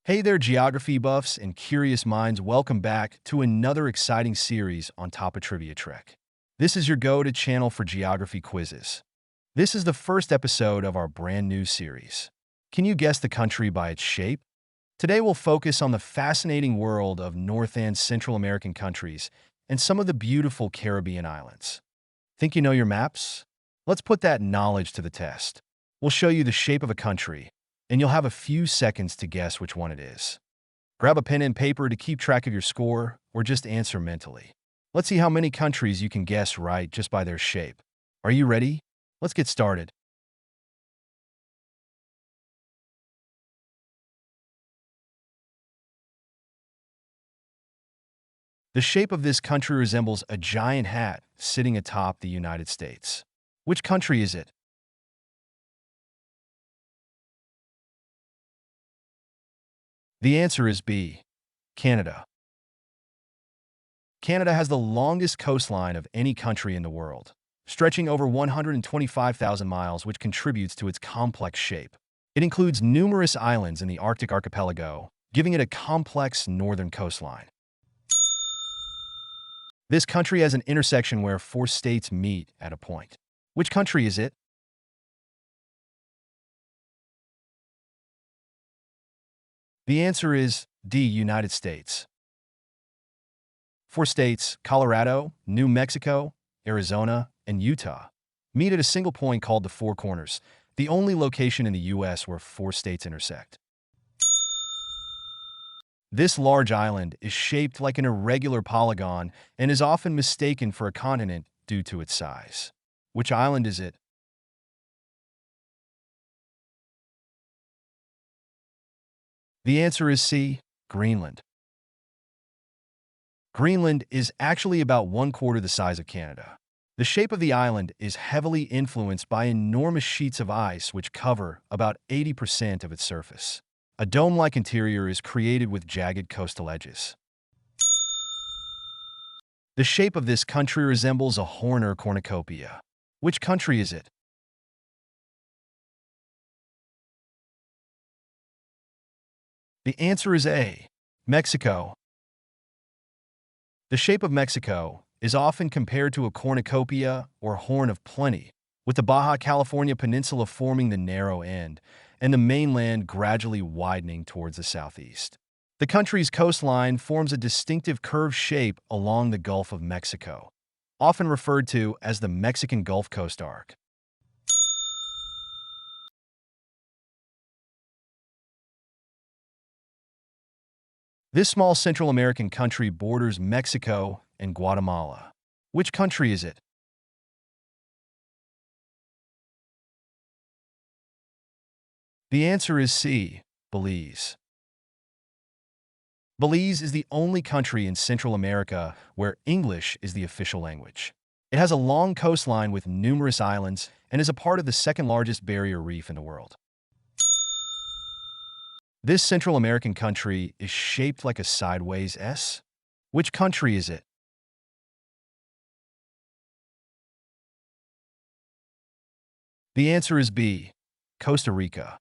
Hey there, geography buffs and curious minds. Welcome back to another exciting series on Top of Trivia Trek. This is your go-to channel for geography quizzes. This is the first episode of our brand new series. Can you guess the country by its shape? Today we'll focus on the fascinating world of North and Central American countries and some of the beautiful Caribbean islands. Think you know your maps? Let's put that knowledge to the test. We'll show you the shape of a country, and you'll have a few seconds to guess which one it is. Grab a pen and paper to keep track of your score, or just answer mentally. Let's see how many countries you can guess right just by their shape. Are you ready? Let's get started. The shape of this country resembles a giant hat sitting atop the United States. Which country is it? The answer is B. Canada. Canada has the longest coastline of any country in the world, stretching over 125,000 miles, which contributes to its complex shape. It includes numerous islands in the Arctic archipelago, giving it a complex northern coastline. This country has an intersection where four states meet at a point. Which country is it? The answer is D. United States. Four states, Colorado, New Mexico, Arizona, and Utah, meet at a single point called the Four Corners, the only location in the U.S. where four states intersect. This large island is shaped like an irregular polygon and is often mistaken for a continent due to its size. Which island is it? The answer is C. Greenland. Greenland is actually about one-quarter the size of Canada. The shape of the island is heavily influenced by enormous sheets of ice which cover about 80% of its surface. A dome-like interior is created with jagged coastal edges. The shape of this country resembles a Horner cornucopia. Which country is it? The answer is A. Mexico. The shape of Mexico is often compared to a cornucopia or horn of plenty, with the Baja California Peninsula forming the narrow end and the mainland gradually widening towards the southeast. The country's coastline forms a distinctive curved shape along the Gulf of Mexico, often referred to as the Mexican Gulf Coast Arc. This small Central American country borders Mexico and Guatemala. Which country is it? The answer is C. Belize. Belize is the only country in Central America where English is the official language. It has a long coastline with numerous islands and is a part of the second largest barrier reef in the world. This Central American country is shaped like a sideways S. Which country is it? The answer is B. Costa Rica.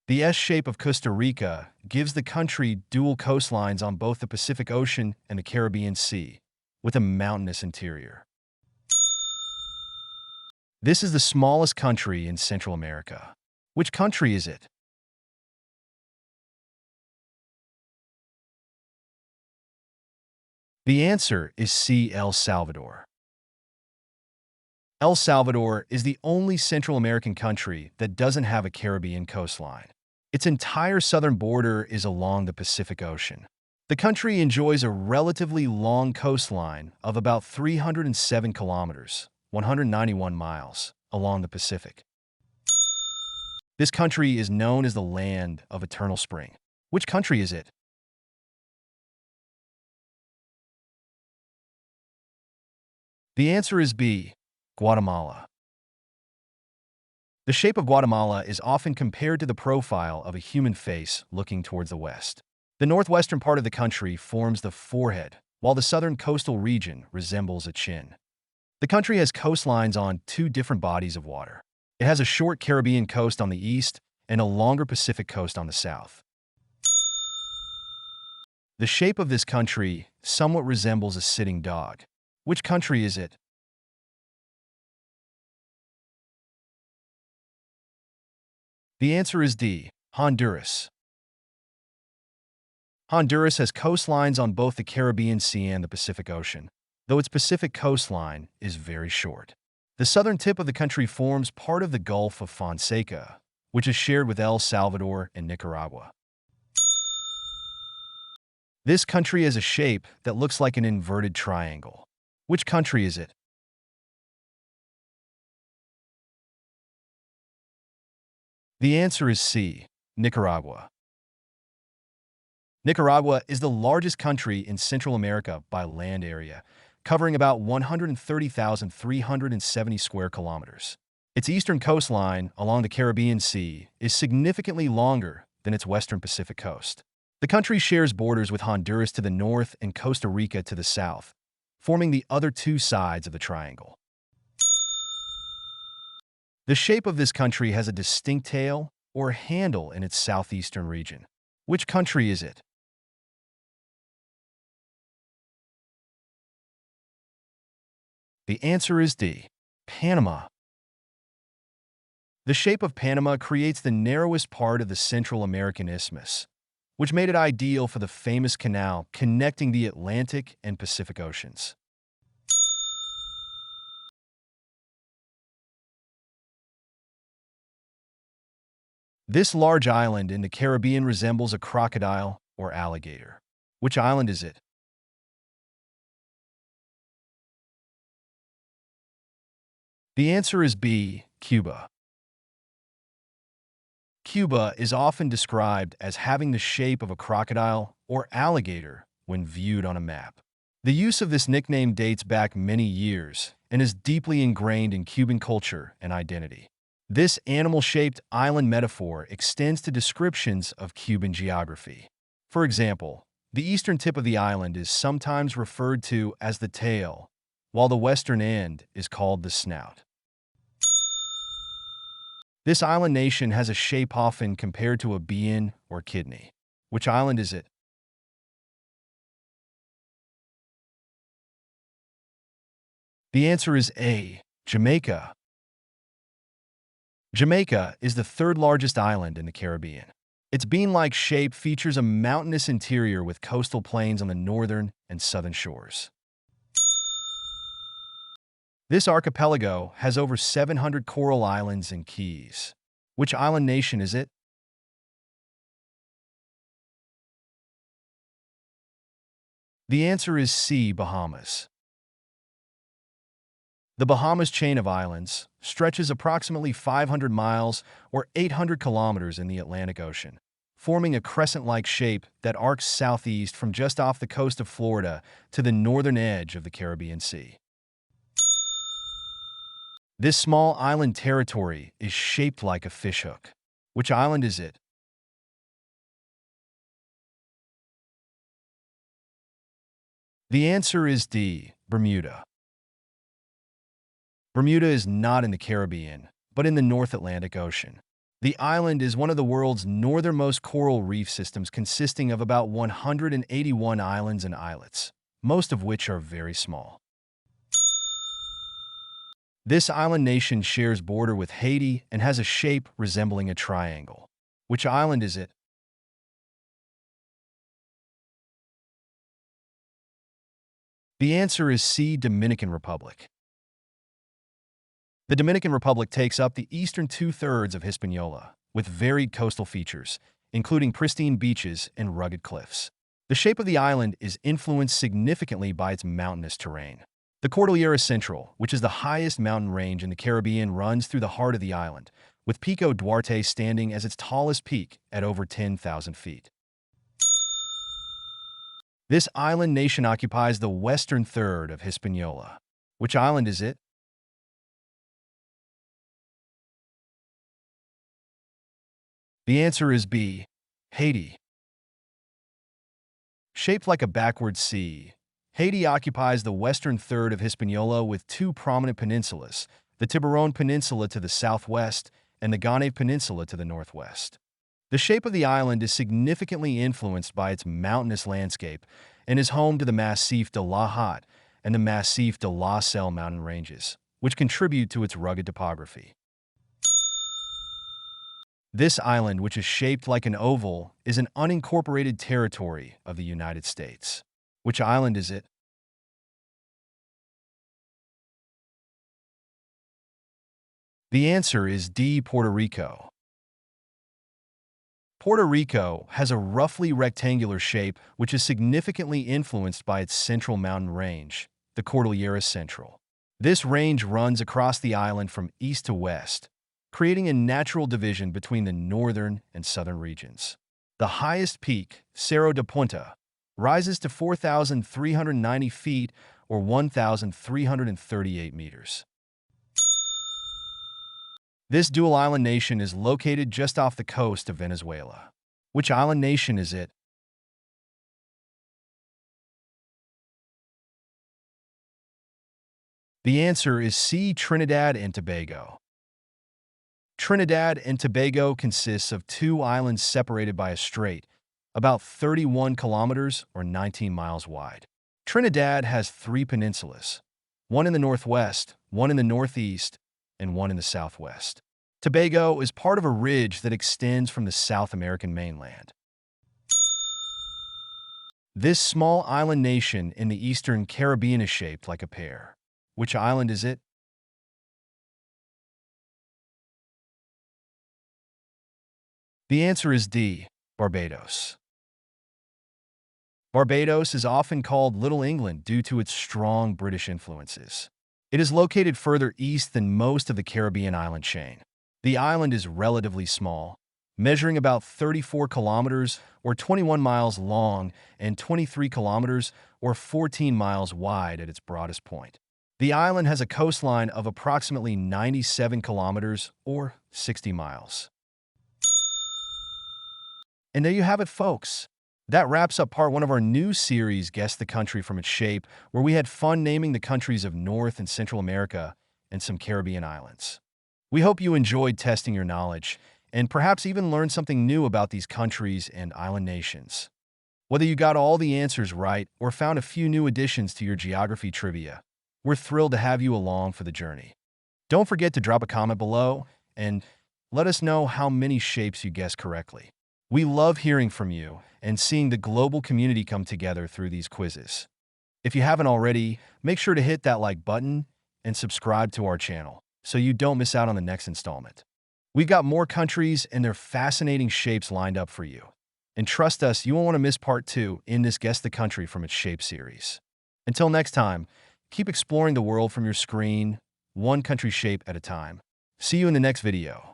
The S shape of Costa Rica gives the country dual coastlines on both the Pacific Ocean and the Caribbean Sea, with a mountainous interior. This is the smallest country in Central America. Which country is it? The answer is C. El Salvador. El Salvador is the only Central American country that doesn't have a Caribbean coastline. Its entire southern border is along the Pacific Ocean. The country enjoys a relatively long coastline of about 307 kilometers, 191 miles, along the Pacific. This country is known as the land of eternal spring. Which country is it? The answer is B. Guatemala. The shape of Guatemala is often compared to the profile of a human face looking towards the west. The northwestern part of the country forms the forehead, while the southern coastal region resembles a chin. The country has coastlines on two different bodies of water. It has a short Caribbean coast on the east and a longer Pacific coast on the south. The shape of this country somewhat resembles a sitting dog. Which country is it? The answer is D, Honduras. Honduras has coastlines on both the Caribbean Sea and the Pacific Ocean, though its Pacific coastline is very short. The southern tip of the country forms part of the Gulf of Fonseca, which is shared with El Salvador and Nicaragua. This country has a shape that looks like an inverted triangle. Which country is it? The answer is C, Nicaragua. Nicaragua is the largest country in Central America by land area, covering about 130,370 square kilometers. Its eastern coastline along the Caribbean Sea is significantly longer than its western Pacific coast. The country shares borders with Honduras to the north and Costa Rica to the south, forming the other two sides of the triangle. The shape of this country has a distinct tail or handle in its southeastern region. Which country is it? The answer is D, Panama. The shape of Panama creates the narrowest part of the Central American Isthmus, which made it ideal for the famous canal connecting the Atlantic and Pacific Oceans. This large island in the Caribbean resembles a crocodile or alligator. Which island is it? The answer is B, Cuba. Cuba is often described as having the shape of a crocodile or alligator when viewed on a map. The use of this nickname dates back many years and is deeply ingrained in Cuban culture and identity. This animal-shaped island metaphor extends to descriptions of Cuban geography. For example, the eastern tip of the island is sometimes referred to as the tail, while the western end is called the snout. This island nation has a shape often compared to a bean or kidney. Which island is it? The answer is A, Jamaica. Jamaica is the third largest island in the Caribbean. Its bean-like shape features a mountainous interior with coastal plains on the northern and southern shores. This archipelago has over 700 coral islands and keys. Which island nation is it? The answer is C, Bahamas. The Bahamas chain of islands stretches approximately 500 miles or 800 kilometers in the Atlantic Ocean, forming a crescent-like shape that arcs southeast from just off the coast of Florida to the northern edge of the Caribbean Sea. This small island territory is shaped like a fishhook. Which island is it? The answer is D, Bermuda. Bermuda is not in the Caribbean, but in the North Atlantic Ocean. The island is one of the world's northernmost coral reef systems, consisting of about 181 islands and islets, most of which are very small. This island nation shares border with Haiti and has a shape resembling a triangle. Which island is it? The answer is C, Dominican Republic. The Dominican Republic takes up the eastern two-thirds of Hispaniola, with varied coastal features, including pristine beaches and rugged cliffs. The shape of the island is influenced significantly by its mountainous terrain. The Cordillera Central, which is the highest mountain range in the Caribbean, runs through the heart of the island, with Pico Duarte standing as its tallest peak at over 10,000 feet. This island nation occupies the western third of Hispaniola. Which island is it? The answer is B, Haiti. Shaped like a backward C, Haiti occupies the western third of Hispaniola with two prominent peninsulas, the Tiburon Peninsula to the southwest and the Ghane Peninsula to the northwest. The shape of the island is significantly influenced by its mountainous landscape and is home to the Massif de la Haute and the Massif de la Selle mountain ranges, which contribute to its rugged topography. This island, which is shaped like an oval, is an unincorporated territory of the United States. Which island is it? The answer is D. Puerto Rico. Puerto Rico has a roughly rectangular shape which is significantly influenced by its central mountain range, the Cordillera Central. This range runs across the island from east to west, creating a natural division between the northern and southern regions. The highest peak, Cerro de Punta, rises to 4,390 feet or 1,338 meters. This dual-island nation is located just off the coast of Venezuela. Which island nation is it? The answer is C. Trinidad and Tobago. Trinidad and Tobago consists of two islands separated by a strait, about 31 kilometers or 19 miles wide. Trinidad has three peninsulas, one in the northwest, one in the northeast, and one in the southwest. Tobago is part of a ridge that extends from the South American mainland. This small island nation in the eastern Caribbean is shaped like a pear. Which island is it? The answer is D. Barbados. Barbados is often called Little England due to its strong British influences. It is located further east than most of the Caribbean island chain. The island is relatively small, measuring about 34 kilometers or 21 miles long and 23 kilometers or 14 miles wide at its broadest point. The island has a coastline of approximately 97 kilometers or 60 miles. And there you have it, folks. That wraps up part one of our new series, Guess the Country from its Shape, where we had fun naming the countries of North and Central America and some Caribbean islands. We hope you enjoyed testing your knowledge and perhaps even learned something new about these countries and island nations. Whether you got all the answers right or found a few new additions to your geography trivia, we're thrilled to have you along for the journey. Don't forget to drop a comment below and let us know how many shapes you guessed correctly. We love hearing from you and seeing the global community come together through these quizzes. If you haven't already, make sure to hit that like button and subscribe to our channel so you don't miss out on the next installment. We've got more countries and their fascinating shapes lined up for you. And trust us, you won't want to miss part 2 in this Guess the Country from its Shape series. Until next time, keep exploring the world from your screen, one country shape at a time. See you in the next video.